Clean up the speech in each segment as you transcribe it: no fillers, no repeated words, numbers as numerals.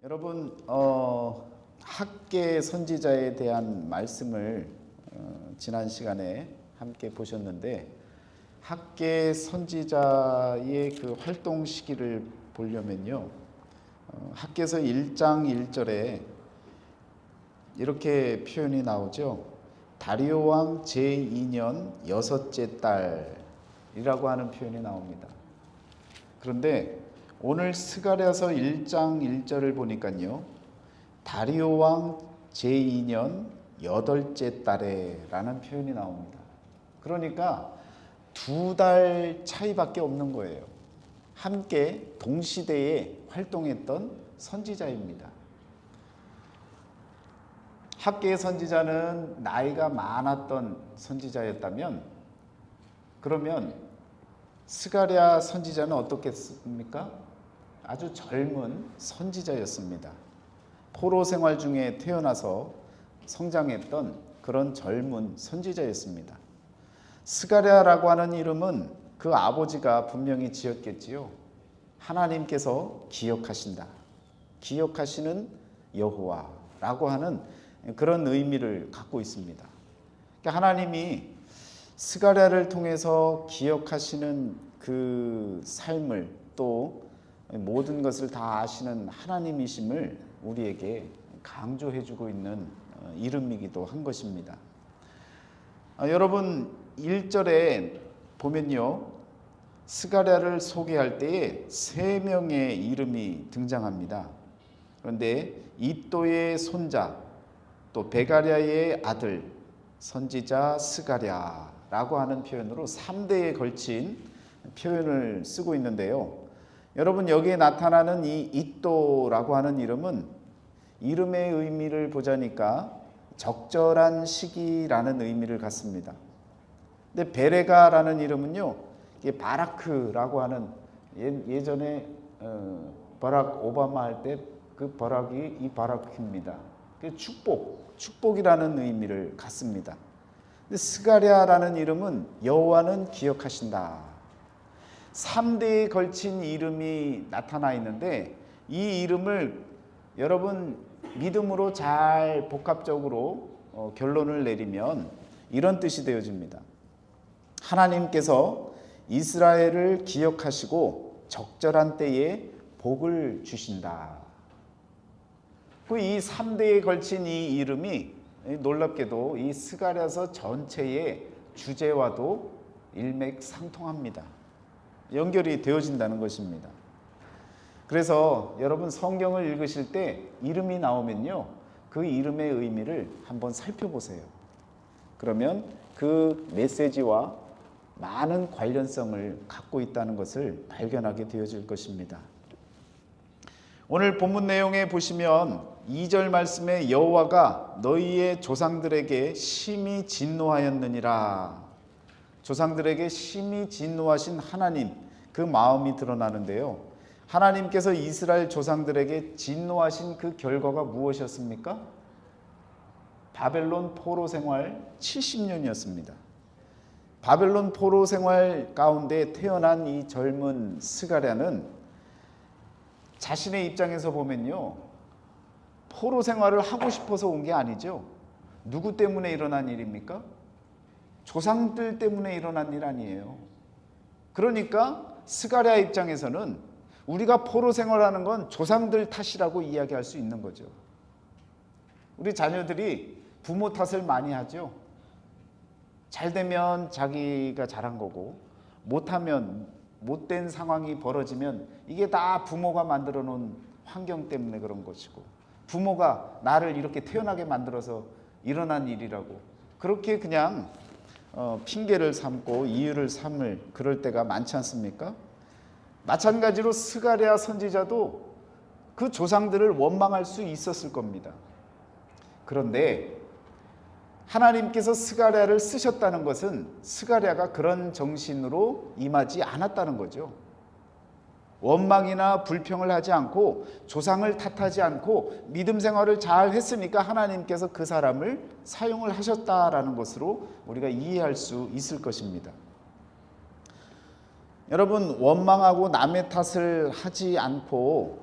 여러분, 학계 선지자에 대한 말씀을 지난 시간에 함께 보셨는데, 학계 선지자의 그 활동 시기를 보려면요, 학계서 1장 1절에 이렇게 표현이 나오죠. 다리오 왕 제2년 여섯째 달이라고 하는 표현이 나옵니다. 그런데 오늘 스가랴서 1장 1절을 보니까요, 다리오 왕 제2년 여덟째 달에 라는 표현이 나옵니다. 그러니까 2달 차이밖에 없는 거예요. 함께 동시대에 활동했던 선지자입니다. 학계의 선지자는 나이가 많았던 선지자였다면, 그러면 스가랴 선지자는 어떻겠습니까? 아주 젊은 선지자였습니다. 포로 생활 중에 태어나서 성장했던 그런 젊은 선지자였습니다. 스가랴라고 하는 이름은 그 아버지가 분명히 지었겠지요. 하나님께서 기억하신다, 기억하시는 여호와라고 하는 그런 의미를 갖고 있습니다. 그러니까 하나님이 스가랴를 통해서 기억하시는 그 삶을, 또 모든 것을 다 아시는 하나님이심을 우리에게 강조해 주고 있는 이름이기도 한 것입니다. 여러분, 1절에 보면요, 스가랴를 소개할 때에 3명의 이름이 등장합니다. 그런데 이또의 손자, 또 베가랴의 아들 선지자 스가랴라고 하는 표현으로 3대에 걸친 표현을 쓰고 있는데요. 여러분, 여기에 나타나는 이 이또라고 하는 이름은 이름의 의미를 보자니까 적절한 시기라는 의미를 갖습니다. 근데 베레가라는 이름은요, 이게 바라크라고 하는 예전에 버락 오바마 할 때 그 버락이 이 바라크입니다. 축복이라는 의미를 갖습니다. 근데 스가랴라는 이름은 여호와는 기억하신다. 3대에 걸친 이름이 나타나 있는데, 이 이름을 여러분 믿음으로 잘 복합적으로 결론을 내리면 이런 뜻이 되어집니다. 하나님께서 이스라엘을 기억하시고 적절한 때에 복을 주신다. 이 3대에 걸친 이 이름이 놀랍게도 이 스가랴서 전체의 주제와도 일맥상통합니다. 연결이 되어진다는 것입니다. 그래서 여러분, 성경을 읽으실 때 이름이 나오면요, 그 이름의 의미를 한번 살펴보세요. 그러면 그 메시지와 많은 관련성을 갖고 있다는 것을 발견하게 되어질 것입니다. 오늘 본문 내용에 보시면 2절 말씀에 여호와가 너희의 조상들에게 심히 진노하였느니라, 조상들에게 심히 진노하신 하나님, 그 마음이 드러나는데요. 하나님께서 이스라엘 조상들에게 진노하신 그 결과가 무엇이었습니까? 바벨론 포로 생활 70년이었습니다. 바벨론 포로 생활 가운데 태어난 이 젊은 스가랴는 자신의 입장에서 보면요, 포로 생활을 하고 싶어서 온 게 아니죠. 누구 때문에 일어난 일입니까? 조상들 때문에 일어난 일 아니에요. 그러니까 스가랴 입장에서는 우리가 포로 생활하는 건 조상들 탓이라고 이야기할 수 있는 거죠. 우리 자녀들이 부모 탓을 많이 하죠. 잘 되면 자기가 잘한 거고, 못하면, 못된 상황이 벌어지면 이게 다 부모가 만들어 놓은 환경 때문에 그런 것이고, 부모가 나를 이렇게 태어나게 만들어서 일어난 일이라고 그렇게 그냥 핑계를 삼고 이유를 삼을 그럴 때가 많지 않습니까? 마찬가지로 스가랴 선지자도 그 조상들을 원망할 수 있었을 겁니다. 그런데 하나님께서 스가랴를 쓰셨다는 것은 스가랴가 그런 정신으로 임하지 않았다는 거죠. 원망이나 불평을 하지 않고 조상을 탓하지 않고 믿음 생활을 잘 했으니까 하나님께서 그 사람을 사용을 하셨다라는 것으로 우리가 이해할 수 있을 것입니다. 여러분, 원망하고 남의 탓을 하지 않고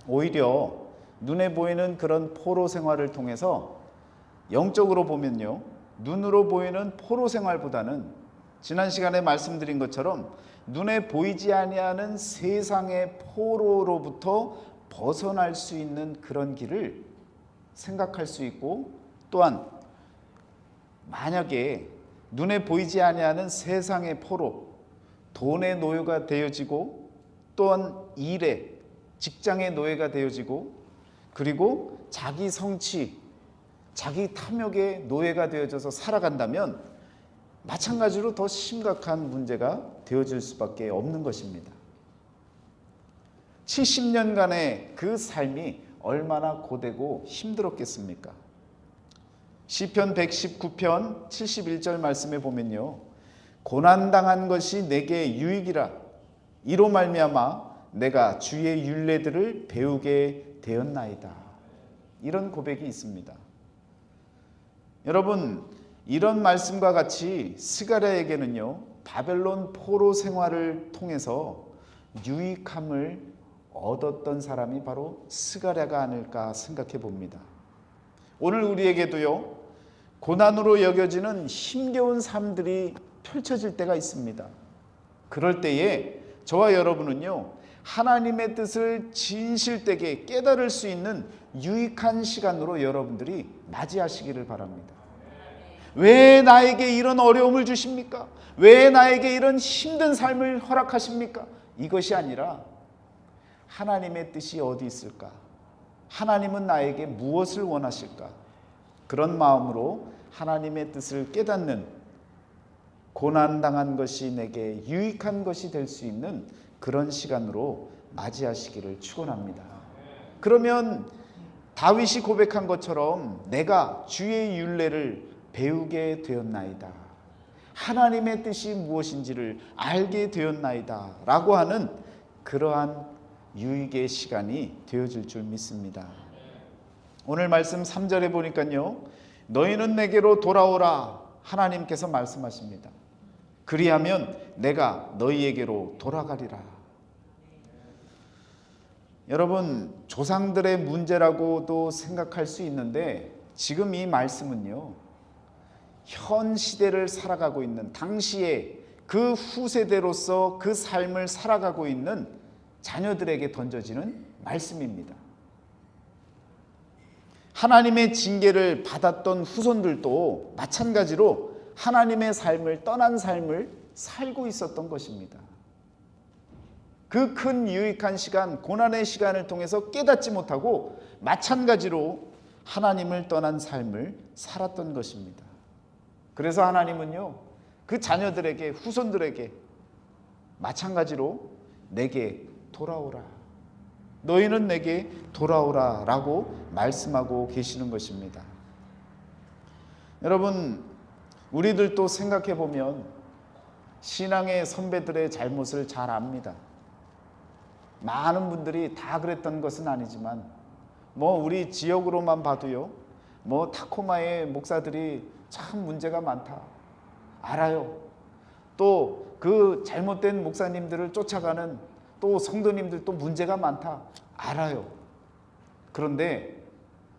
오히려 눈에 보이는 그런 포로 생활을 통해서 영적으로 보면요, 눈으로 보이는 포로 생활보다는 지난 시간에 말씀드린 것처럼 눈에 보이지 아니하는 세상의 포로로부터 벗어날 수 있는 그런 길을 생각할 수 있고, 또한 만약에 눈에 보이지 아니하는 세상의 포로, 돈의 노예가 되어지고, 또한 일의, 직장의 노예가 되어지고, 그리고 자기 성취, 자기 탐욕의 노예가 되어져서 살아간다면 마찬가지로 더 심각한 문제가 되어질 수밖에 없는 것입니다. 70년간의 그 삶이 얼마나 고되고 힘들었겠습니까? 시편 119편 71절 말씀에 보면요, 고난당한 것이 내게 유익이라, 이로 말미암아 내가 주의 율례들을 배우게 되었나이다. 이런 고백이 있습니다. 여러분, 이런 말씀과 같이 스가랴에게는요, 바벨론 포로 생활을 통해서 유익함을 얻었던 사람이 바로 스가랴가 아닐까 생각해 봅니다. 오늘 우리에게도요, 고난으로 여겨지는 힘겨운 삶들이 펼쳐질 때가 있습니다. 그럴 때에 저와 여러분은요, 하나님의 뜻을 진실되게 깨달을 수 있는 유익한 시간으로 여러분들이 맞이하시기를 바랍니다. 왜 나에게 이런 어려움을 주십니까? 왜 나에게 이런 힘든 삶을 허락하십니까? 이것이 아니라 하나님의 뜻이 어디 있을까? 하나님은 나에게 무엇을 원하실까? 그런 마음으로 하나님의 뜻을 깨닫는, 고난당한 것이 내게 유익한 것이 될 수 있는 그런 시간으로 맞이하시기를 축원합니다. 그러면 다윗이 고백한 것처럼 내가 주의 율례를 배우게 되었나이다, 하나님의 뜻이 무엇인지를 알게 되었나이다 라고 하는 그러한 유익의 시간이 되어질 줄 믿습니다. 오늘 말씀 3절에 보니까요, 너희는 내게로 돌아오라 하나님께서 말씀하십니다. 그리하면 내가 너희에게로 돌아가리라. 여러분, 조상들의 문제라고도 생각할 수 있는데 지금 이 말씀은요, 현 시대를 살아가고 있는, 당시에 그 후세대로서 그 삶을 살아가고 있는 자녀들에게 던져지는 말씀입니다. 하나님의 징계를 받았던 후손들도 마찬가지로 하나님의 삶을 떠난 삶을 살고 있었던 것입니다. 그 큰 유익한 시간, 고난의 시간을 통해서 깨닫지 못하고 마찬가지로 하나님을 떠난 삶을 살았던 것입니다. 그래서 하나님은요, 그 자녀들에게, 후손들에게 마찬가지로 내게 돌아오라, 너희는 내게 돌아오라 라고 말씀하고 계시는 것입니다. 여러분, 우리들도 생각해 보면 신앙의 선배들의 잘못을 잘 압니다. 많은 분들이 다 그랬던 것은 아니지만 우리 지역으로만 봐도요, 타코마의 목사들이 참 문제가 많다, 알아요. 또 그 잘못된 목사님들을 쫓아가는 또 성도님들도 문제가 많다, 알아요. 그런데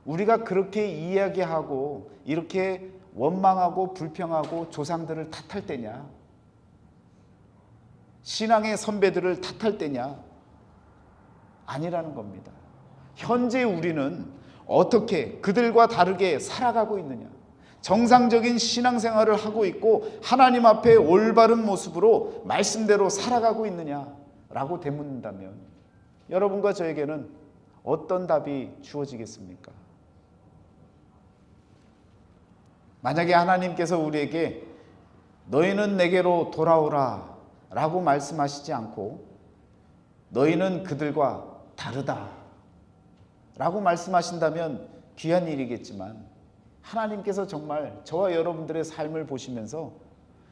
우리가 그렇게 이야기하고 이렇게 원망하고 불평하고 조상들을 탓할 때냐, 신앙의 선배들을 탓할 때냐? 아니라는 겁니다. 현재 우리는 어떻게 그들과 다르게 살아가고 있느냐, 정상적인 신앙생활을 하고 있고 하나님 앞에 올바른 모습으로 말씀대로 살아가고 있느냐라고 되묻는다면 여러분과 저에게는 어떤 답이 주어지겠습니까? 만약에 하나님께서 우리에게 너희는 내게로 돌아오라 라고 말씀하시지 않고 너희는 그들과 다르다 라고 말씀하신다면 귀한 일이겠지만, 하나님께서 정말 저와 여러분들의 삶을 보시면서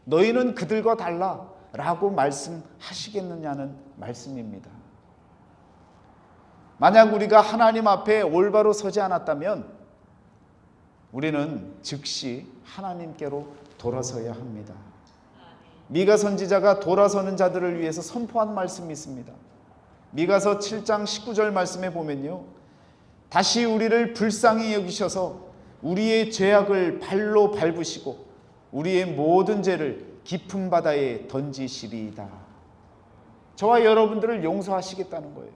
너희는 그들과 달라 라고 말씀하시겠느냐는 말씀입니다. 만약 우리가 하나님 앞에 올바로 서지 않았다면 우리는 즉시 하나님께로 돌아서야 합니다. 미가 선지자가 돌아서는 자들을 위해서 선포한 말씀이 있습니다. 미가서 7장 19절 말씀에 보면요, 다시 우리를 불쌍히 여기셔서 우리의 죄악을 발로 밟으시고 우리의 모든 죄를 깊은 바다에 던지시리이다. 저와 여러분들을 용서하시겠다는 거예요.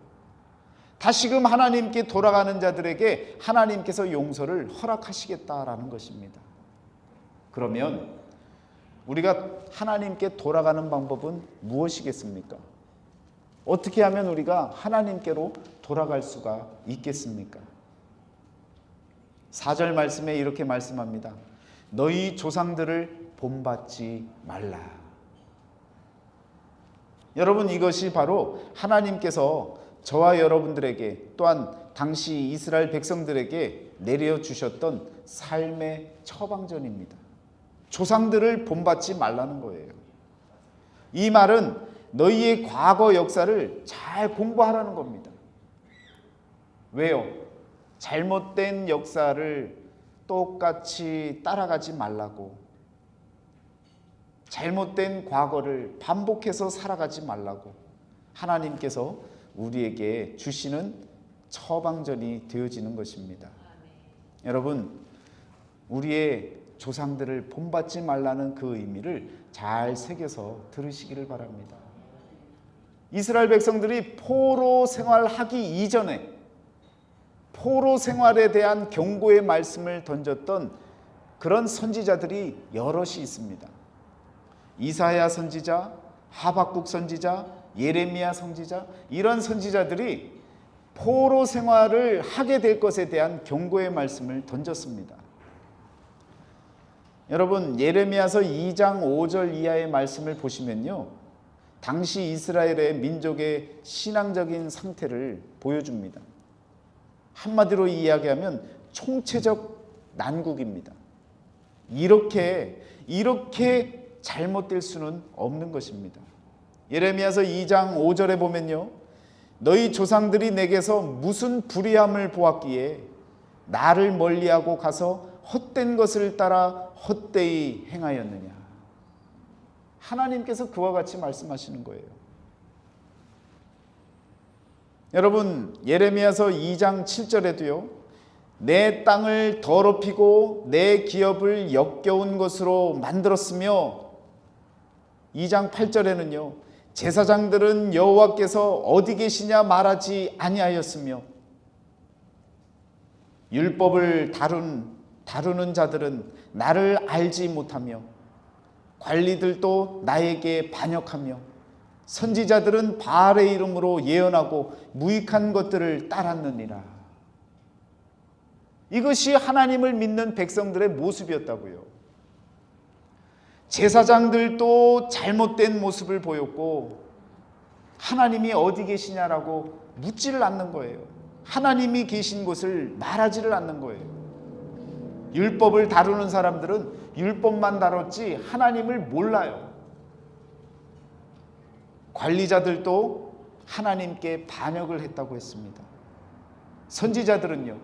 다시금 하나님께 돌아가는 자들에게 하나님께서 용서를 허락하시겠다라는 것입니다. 그러면 우리가 하나님께 돌아가는 방법은 무엇이겠습니까? 어떻게 하면 우리가 하나님께로 돌아갈 수가 있겠습니까? 4절 말씀에 이렇게 말씀합니다. 너희 조상들을 본받지 말라. 여러분, 이것이 바로 하나님께서 저와 여러분들에게 또한 당시 이스라엘 백성들에게 내려주셨던 삶의 처방전입니다. 조상들을 본받지 말라는 거예요. 이 말은 너희의 과거 역사를 잘 공부하라는 겁니다. 왜요? 잘못된 역사를 똑같이 따라가지 말라고, 잘못된 과거를 반복해서 살아가지 말라고 하나님께서 우리에게 주시는 처방전이 되어지는 것입니다. 여러분, 우리의 조상들을 본받지 말라는 그 의미를 잘 새겨서 들으시기를 바랍니다. 이스라엘 백성들이 포로 생활하기 이전에 포로 생활에 대한 경고의 말씀을 던졌던 그런 선지자들이 여럿이 있습니다. 이사야 선지자, 하박국 선지자, 예레미야 선지자, 이런 선지자들이 포로 생활을 하게 될 것에 대한 경고의 말씀을 던졌습니다. 여러분, 예레미야서 2장 5절 이하의 말씀을 보시면요, 당시 이스라엘의 민족의 신앙적인 상태를 보여줍니다. 한마디로 이야기하면 총체적 난국입니다. 이렇게 잘못될 수는 없는 것입니다. 예레미야서 2장 5절에 보면요, 너희 조상들이 내게서 무슨 불의함을 보았기에 나를 멀리하고 가서 헛된 것을 따라 헛되이 행하였느냐. 하나님께서 그와 같이 말씀하시는 거예요. 여러분, 예레미야서 2장 7절에도요, 내 땅을 더럽히고 내 기업을 역겨운 것으로 만들었으며, 2장 8절에는요, 제사장들은 여호와께서 어디 계시냐 말하지 아니하였으며, 율법을 다루는 자들은 나를 알지 못하며, 관리들도 나에게 반역하며, 선지자들은 바알의 이름으로 예언하고 무익한 것들을 따랐느니라. 이것이 하나님을 믿는 백성들의 모습이었다고요. 제사장들도 잘못된 모습을 보였고 하나님이 어디 계시냐라고 묻지를 않는 거예요. 하나님이 계신 곳을 말하지를 않는 거예요. 율법을 다루는 사람들은 율법만 다뤘지 하나님을 몰라요. 관리자들도 하나님께 반역을 했다고 했습니다. 선지자들은요,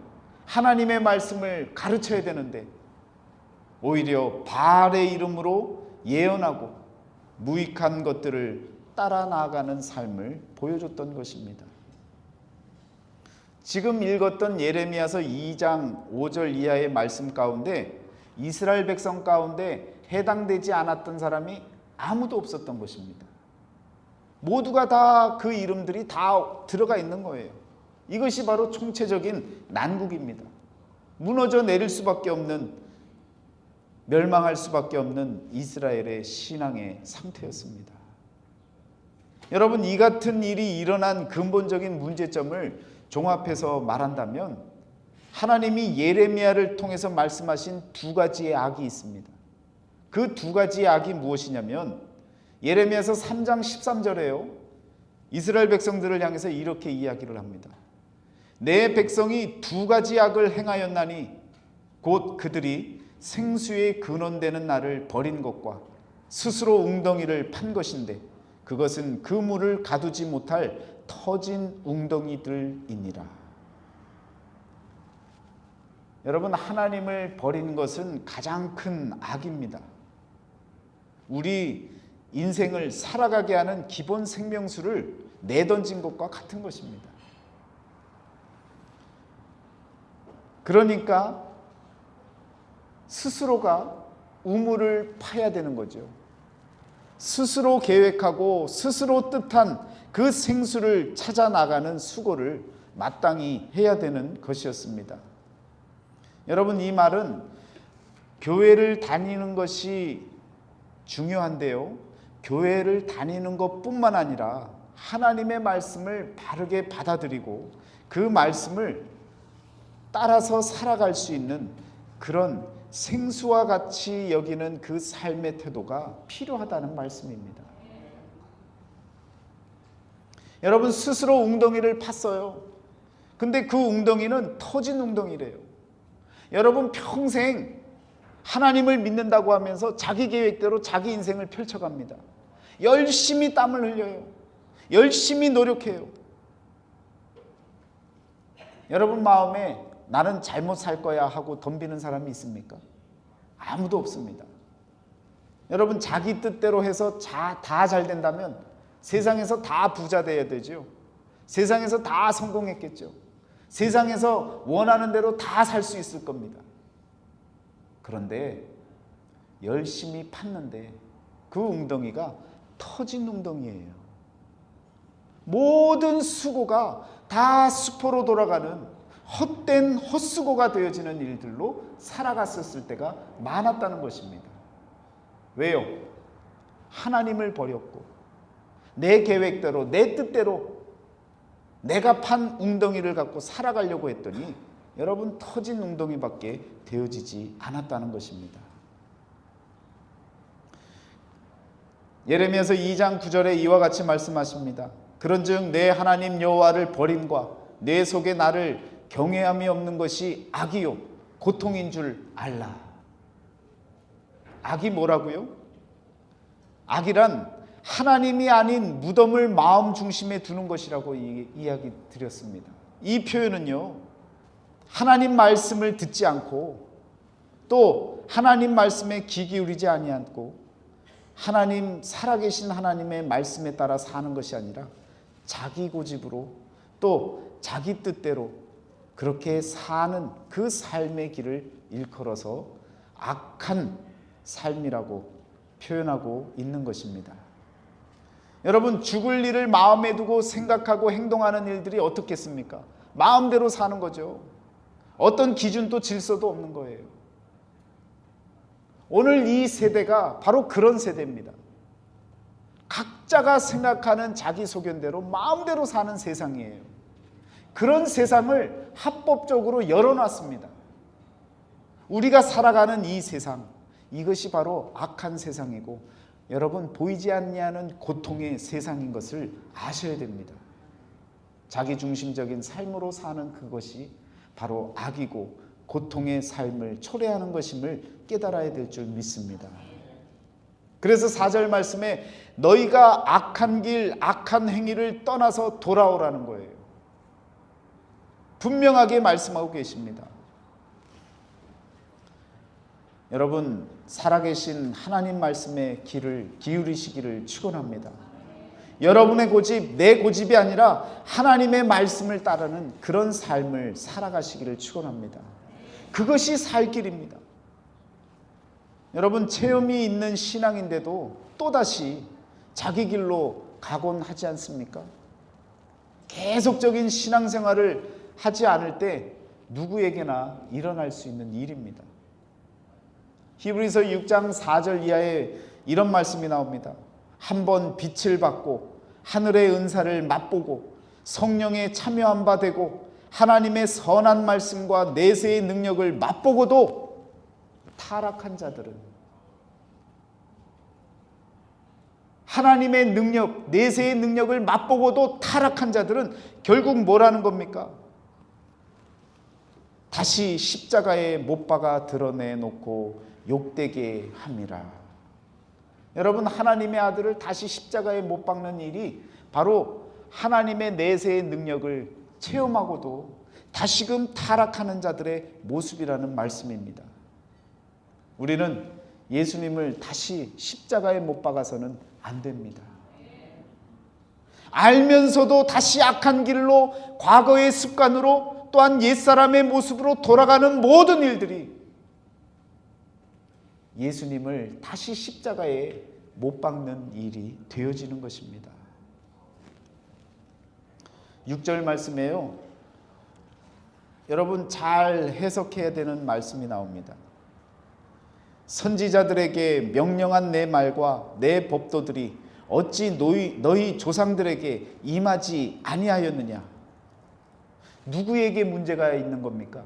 하나님의 말씀을 가르쳐야 되는데 오히려 바알의 이름으로 예언하고 무익한 것들을 따라 나아가는 삶을 보여줬던 것입니다. 지금 읽었던 예레미야서 2장 5절 이하의 말씀 가운데 이스라엘 백성 가운데 해당되지 않았던 사람이 아무도 없었던 것입니다. 모두가 다 그 이름들이 다 들어가 있는 거예요. 이것이 바로 총체적인 난국입니다. 무너져 내릴 수밖에 없는, 멸망할 수밖에 없는 이스라엘의 신앙의 상태였습니다. 여러분, 이 같은 일이 일어난 근본적인 문제점을 종합해서 말한다면 하나님이 예레미야를 통해서 말씀하신 두 가지의 악이 있습니다. 그 두 가지의 악이 무엇이냐면, 예레미야서 3장 13절에요, 이스라엘 백성들을 향해서 이렇게 이야기를 합니다. 내 백성이 두 가지 악을 행하였나니 곧 그들이 생수의 근원되는 나를 버린 것과 스스로 웅덩이를 판 것인데 그것은 그 물을 가두지 못할 터진 웅덩이들이니라. 여러분, 하나님을 버린 것은 가장 큰 악입니다. 우리 인생을 살아가게 하는 기본 생명수를 내던진 것과 같은 것입니다. 그러니까 스스로가 우물을 파야 되는 거죠. 스스로 계획하고 스스로 뜻한 그 생수를 찾아 나가는 수고를 마땅히 해야 되는 것이었습니다. 여러분, 이 말은 교회를 다니는 것이 중요한데요, 교회를 다니는 것뿐만 아니라 하나님의 말씀을 바르게 받아들이고 그 말씀을 따라서 살아갈 수 있는 그런 생수와 같이 여기는 그 삶의 태도가 필요하다는 말씀입니다. 여러분, 스스로 웅덩이를 팠어요. 근데 그 웅덩이는 터진 웅덩이래요. 여러분, 평생 하나님을 믿는다고 하면서 자기 계획대로 자기 인생을 펼쳐갑니다. 열심히 땀을 흘려요. 열심히 노력해요. 여러분 마음에 나는 잘못 살 거야 하고 덤비는 사람이 있습니까? 아무도 없습니다. 여러분, 자기 뜻대로 해서 다 잘 된다면 세상에서 다 부자 돼야 되죠. 세상에서 다 성공했겠죠. 세상에서 원하는 대로 다 살 수 있을 겁니다. 그런데 열심히 팠는데 그 웅덩이가 터진 웅덩이예요. 모든 수고가 다 수포로 돌아가는 헛된 헛수고가 되어지는 일들로 살아갔었을 때가 많았다는 것입니다. 왜요? 하나님을 버렸고 내 계획대로 내 뜻대로 내가 판 웅덩이를 갖고 살아가려고 했더니 여러분, 터진 웅덩이밖에 되어지지 않았다는 것입니다. 예레미야서 2장 9절에 이와 같이 말씀하십니다. 그런즉 내 하나님 여호와를 버림과 내 속에 나를 경외함이 없는 것이 악이요 고통인 줄 알라. 악이 뭐라고요? 악이란 하나님이 아닌 무덤을 마음 중심에 두는 것이라고 이야기 드렸습니다. 이 표현은요, 하나님 말씀을 듣지 않고 또 하나님 말씀에 귀 기울이지 아니하고 하나님, 살아계신 하나님의 말씀에 따라 사는 것이 아니라 자기 고집으로 또 자기 뜻대로 그렇게 사는 그 삶의 길을 일컬어서 악한 삶이라고 표현하고 있는 것입니다. 여러분, 죽을 일을 마음에 두고 생각하고 행동하는 일들이 어떻겠습니까? 마음대로 사는 거죠. 어떤 기준도 질서도 없는 거예요. 오늘 이 세대가 바로 그런 세대입니다. 각자가 생각하는 자기 소견대로 마음대로 사는 세상이에요. 그런 세상을 합법적으로 열어놨습니다. 우리가 살아가는 이 세상, 이것이 바로 악한 세상이고 여러분, 보이지 않냐는 고통의 세상인 것을 아셔야 됩니다. 자기중심적인 삶으로 사는 그것이 바로 악이고 고통의 삶을 초래하는 것임을 깨달아야 될 줄 믿습니다. 그래서 4절 말씀에 너희가 악한 길, 악한 행위를 떠나서 돌아오라는 거예요. 분명하게 말씀하고 계십니다. 여러분, 살아계신 하나님 말씀에 귀를 기울이시기를 축원합니다. 여러분의 고집, 내 고집이 아니라 하나님의 말씀을 따르는 그런 삶을 살아가시기를 축원합니다. 그것이 살 길입니다. 여러분, 체험이 있는 신앙인데도 또다시 자기 길로 가곤 하지 않습니까? 계속적인 신앙생활을 하지 않을 때 누구에게나 일어날 수 있는 일입니다. 히브리서 6장 4절 이하에 이런 말씀이 나옵니다. 한번 빛을 받고 하늘의 은사를 맛보고 성령에 참여한 바 되고 하나님의 선한 말씀과 내세의 능력을 맛보고도 타락한 자들은, 하나님의 능력, 내세의 능력을 맛보고도 타락한 자들은 결국 뭐라는 겁니까? 다시 십자가에 못 박아 드러내놓고 욕되게 함이라. 여러분, 하나님의 아들을 다시 십자가에 못 박는 일이 바로 하나님의 내세의 능력을 체험하고도 다시금 타락하는 자들의 모습이라는 말씀입니다. 우리는 예수님을 다시 십자가에 못 박아서는 안 됩니다. 알면서도 다시 악한 길로, 과거의 습관으로 또한 옛사람의 모습으로 돌아가는 모든 일들이 예수님을 다시 십자가에 못 박는 일이 되어지는 것입니다. 6절 말씀에요, 여러분 잘 해석해야 되는 말씀이 나옵니다. 선지자들에게 명령한 내 말과 내 법도들이 어찌 너희 조상들에게 임하지 아니하였느냐? 누구에게 문제가 있는 겁니까?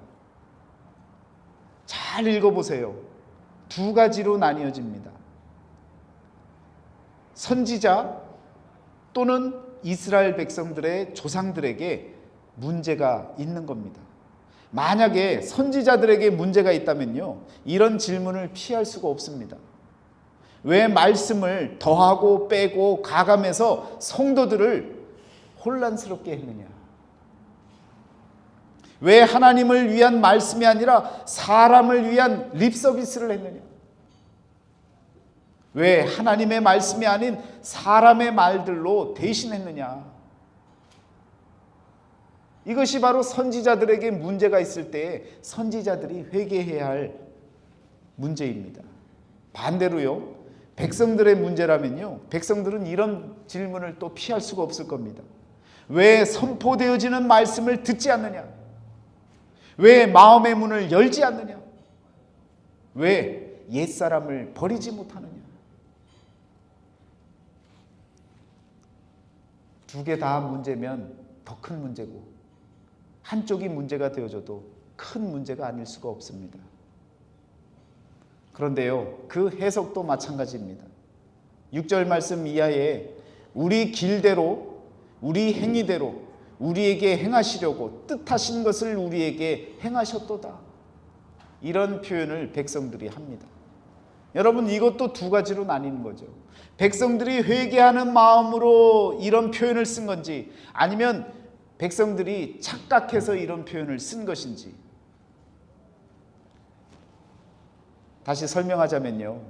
잘 읽어보세요. 두 가지로 나뉘어집니다. 선지자 또는 이스라엘 백성들의 조상들에게 문제가 있는 겁니다. 만약에 선지자들에게 문제가 있다면요, 이런 질문을 피할 수가 없습니다. 왜 말씀을 더하고 빼고 가감해서 성도들을 혼란스럽게 했느냐? 왜 하나님을 위한 말씀이 아니라 사람을 위한 립서비스를 했느냐? 왜 하나님의 말씀이 아닌 사람의 말들로 대신했느냐? 이것이 바로 선지자들에게 문제가 있을 때 선지자들이 회개해야 할 문제입니다. 반대로요, 백성들의 문제라면요, 백성들은 이런 질문을 또 피할 수가 없을 겁니다. 왜 선포되어지는 말씀을 듣지 않느냐? 왜 마음의 문을 열지 않느냐? 왜 옛사람을 버리지 못하느냐? 두 개 다 문제면 더 큰 문제고, 한쪽이 문제가 되어져도 큰 문제가 아닐 수가 없습니다. 그런데요, 그 해석도 마찬가지입니다. 6절 말씀 이하에 우리 길대로, 우리 행위대로 우리에게 행하시려고 뜻하신 것을 우리에게 행하셨도다, 이런 표현을 백성들이 합니다. 여러분, 이것도 두 가지로 나뉘는 거죠. 백성들이 회개하는 마음으로 이런 표현을 쓴 건지, 아니면 백성들이 착각해서 이런 표현을 쓴 것인지. 다시 설명하자면요,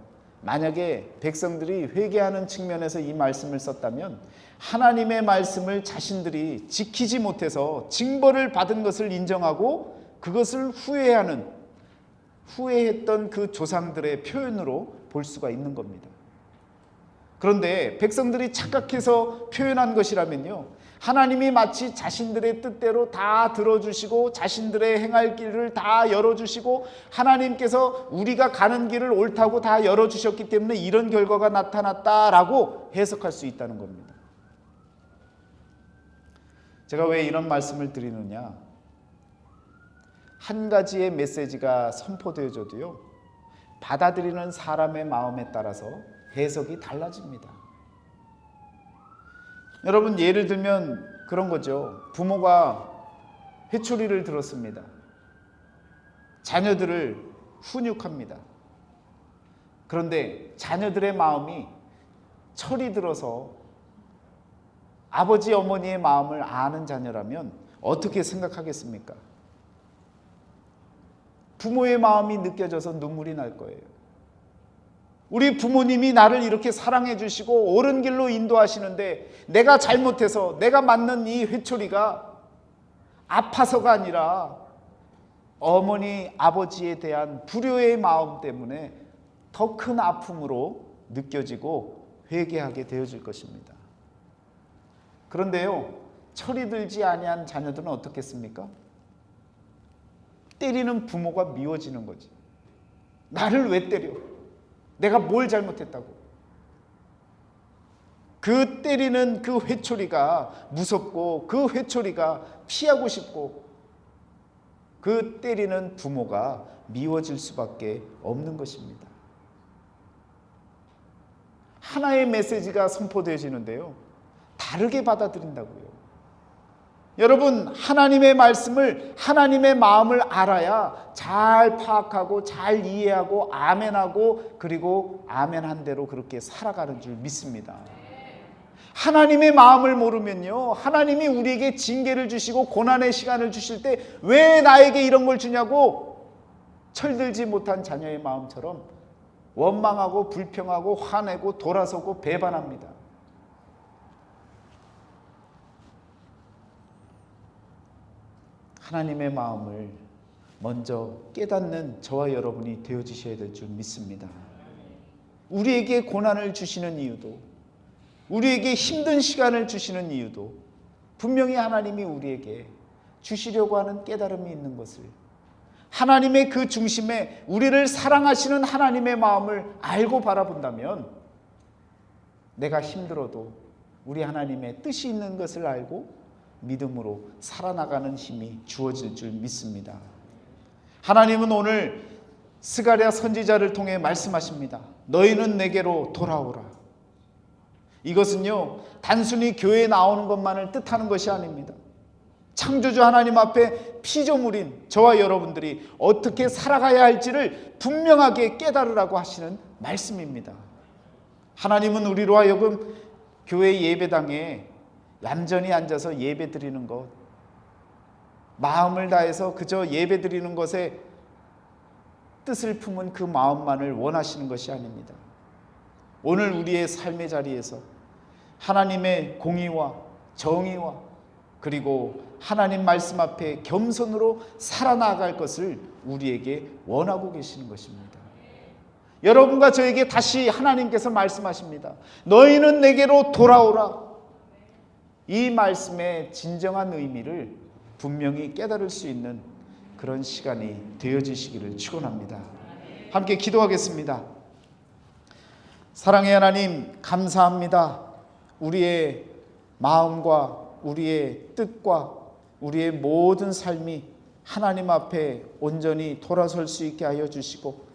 만약에 백성들이 회개하는 측면에서 이 말씀을 썼다면 하나님의 말씀을 자신들이 지키지 못해서 징벌을 받은 것을 인정하고 그것을 후회했던 그 조상들의 표현으로 볼 수가 있는 겁니다. 그런데 백성들이 착각해서 표현한 것이라면요, 하나님이 마치 자신들의 뜻대로 다 들어주시고 자신들의 행할 길을 다 열어주시고 하나님께서 우리가 가는 길을 옳다고 다 열어주셨기 때문에 이런 결과가 나타났다라고 해석할 수 있다는 겁니다. 제가 왜 이런 말씀을 드리느냐, 한 가지의 메시지가 선포되어져도요, 받아들이는 사람의 마음에 따라서 해석이 달라집니다. 여러분, 예를 들면 그런 거죠. 부모가 회초리를 들었습니다. 자녀들을 훈육합니다. 그런데 자녀들의 마음이 철이 들어서 아버지 어머니의 마음을 아는 자녀라면 어떻게 생각하겠습니까? 부모의 마음이 느껴져서 눈물이 날 거예요. 우리 부모님이 나를 이렇게 사랑해 주시고 옳은 길로 인도하시는데 내가 잘못해서 내가 맞는 이 회초리가 아파서가 아니라 어머니 아버지에 대한 불효의 마음 때문에 더 큰 아픔으로 느껴지고 회개하게 되어질 것입니다. 그런데요, 철이 들지 아니한 자녀들은 어떻겠습니까? 때리는 부모가 미워지는 거지. 나를 왜 때려? 내가 뭘 잘못했다고? 그 때리는 그 회초리가 무섭고 그 회초리가 피하고 싶고 그 때리는 부모가 미워질 수밖에 없는 것입니다. 하나의 메시지가 선포되어지는데요, 다르게 받아들인다고요. 여러분, 하나님의 말씀을, 하나님의 마음을 알아야 잘 파악하고 잘 이해하고 아멘하고 그리고 아멘한 대로 그렇게 살아가는 줄 믿습니다. 하나님의 마음을 모르면요, 하나님이 우리에게 징계를 주시고 고난의 시간을 주실 때 왜 나에게 이런 걸 주냐고 철들지 못한 자녀의 마음처럼 원망하고 불평하고 화내고 돌아서고 배반합니다. 하나님의 마음을 먼저 깨닫는 저와 여러분이 되어주셔야 될 줄 믿습니다. 우리에게 고난을 주시는 이유도, 우리에게 힘든 시간을 주시는 이유도 분명히 하나님이 우리에게 주시려고 하는 깨달음이 있는 것을, 하나님의 그 중심에 우리를 사랑하시는 하나님의 마음을 알고 바라본다면 내가 힘들어도 우리 하나님의 뜻이 있는 것을 알고 믿음으로 살아나가는 힘이 주어질 줄 믿습니다. 하나님은 오늘 스가랴 선지자를 통해 말씀하십니다. 너희는 내게로 돌아오라. 이것은요, 단순히 교회에 나오는 것만을 뜻하는 것이 아닙니다. 창조주 하나님 앞에 피조물인 저와 여러분들이 어떻게 살아가야 할지를 분명하게 깨달으라고 하시는 말씀입니다. 하나님은 우리로 하여금 교회 예배당에 얌전히 앉아서 예배 드리는 것, 마음을 다해서 그저 예배 드리는 것에 뜻을 품은 그 마음만을 원하시는 것이 아닙니다. 오늘 우리의 삶의 자리에서 하나님의 공의와 정의와 그리고 하나님 말씀 앞에 겸손으로 살아나갈 것을 우리에게 원하고 계시는 것입니다. 여러분과 저에게 다시 하나님께서 말씀하십니다. 너희는 내게로 돌아오라. 이 말씀의 진정한 의미를 분명히 깨달을 수 있는 그런 시간이 되어지시기를 축원합니다. 함께 기도하겠습니다. 사랑의 하나님, 감사합니다. 우리의 마음과 우리의 뜻과 우리의 모든 삶이 하나님 앞에 온전히 돌아설 수 있게 하여 주시고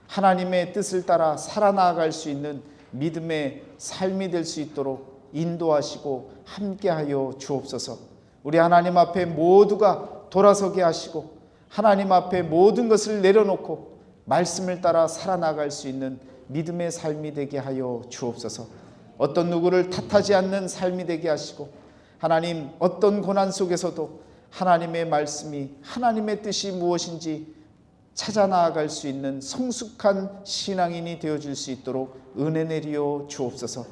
하나님의 뜻을 따라 살아나갈 수 있는 믿음의 삶이 될 수 있도록 인도하시고 함께하여 주옵소서. 우리 하나님 앞에 모두가 돌아서게 하시고 하나님 앞에 모든 것을 내려놓고 말씀을 따라 살아나갈 수 있는 믿음의 삶이 되게 하여 주옵소서. 어떤 누구를 탓하지 않는 삶이 되게 하시고 하나님, 어떤 고난 속에서도 하나님의 말씀이, 하나님의 뜻이 무엇인지 찾아 나아갈 수 있는 성숙한 신앙인이 되어줄 수 있도록 은혜 내리어 주옵소서.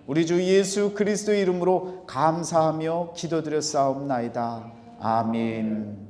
우리 주 예수 그리스도의 이름으로 감사하며 기도드렸사옵나이다. 아멘.